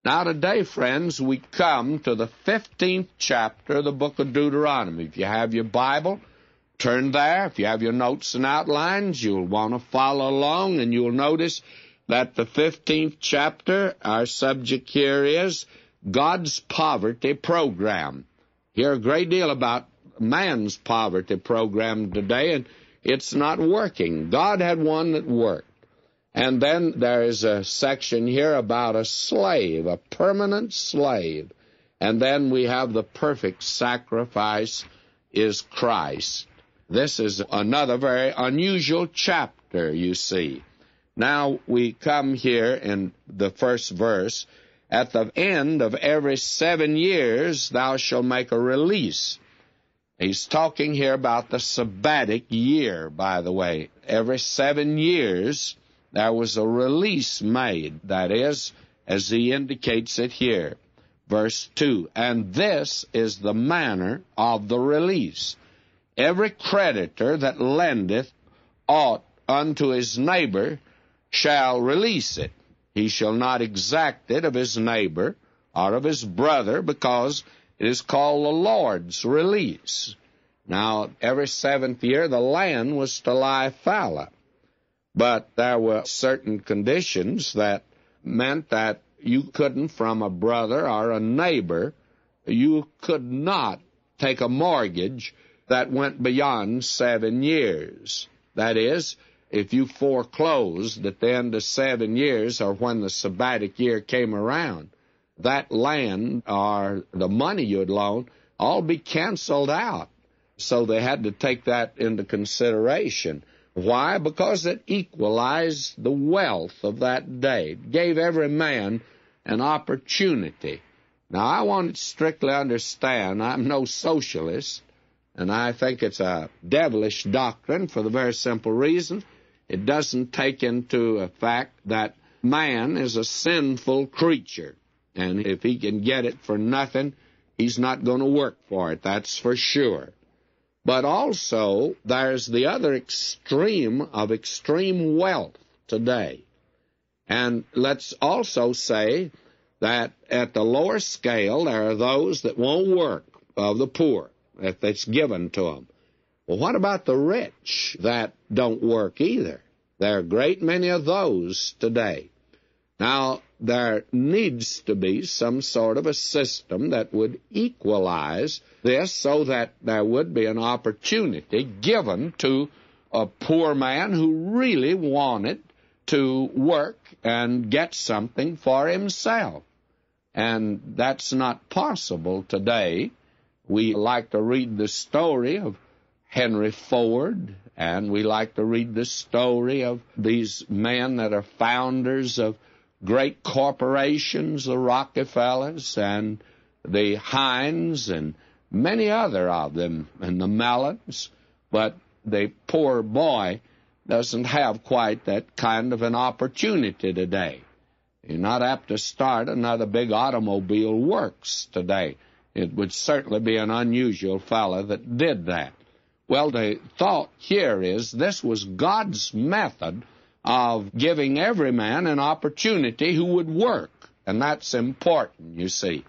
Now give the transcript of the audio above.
Now today, friends, we come to the 15th chapter of the book of Deuteronomy. If you have your Bible, turn there. If you have your notes and outlines, you'll want to follow along, and you'll notice that the 15th chapter, our subject here is God's poverty program. Hear a great deal about man's poverty program today, and it's not working. God had one that worked. And then there is a section here about a slave, a permanent slave. And then we have the perfect sacrifice is Christ. This is another very unusual chapter, you see. Now we come here in the first verse. At the end of every 7 years thou shalt make a release. He's talking here about the sabbatic year, by the way. Every 7 years there was a release made. That is, as he indicates it here. Verse 2, and this is the manner of the release. Every creditor that lendeth aught unto his neighbor shall release it. He shall not exact it of his neighbor or of his brother, because it is called the Lord's release. Now, every 7th year the land was to lie fallow. But there were certain conditions that meant that you couldn't, from a brother or a neighbor, you could not take a mortgage that went beyond 7 years. That is, if you foreclosed at the end of 7 years or when the sabbatic year came around, that land or the money you'd loaned all be canceled out. So they had to take that into consideration. Why? Because it equalized the wealth of that day. It gave every man an opportunity. Now, I want to strictly understand, I'm no socialist, and I think it's a devilish doctrine for the very simple reason it doesn't take into the fact that man is a sinful creature. And if he can get it for nothing, he's not going to work for it, that's for sure. But also, there's the other extreme of extreme wealth today. And let's also say that at the lower scale, there are those that won't work, of the poor, if it's given to them. Well, what about the rich that don't work either? There are a great many of those today. Now, there needs to be some sort of a system that would equalize this so that there would be an opportunity given to a poor man who really wanted to work and get something for himself. And that's not possible today. We like to read the story of Henry Ford, and we like to read the story of these men that are founders of great corporations, the Rockefellers and the Heinz and many other of them, and the Mellons. But the poor boy doesn't have quite that kind of an opportunity today. You're not apt to start another big automobile works today. It would certainly be an unusual fellow that did that. Well, the thought here is this was God's method of giving every man an opportunity who would work. And that's important, you see.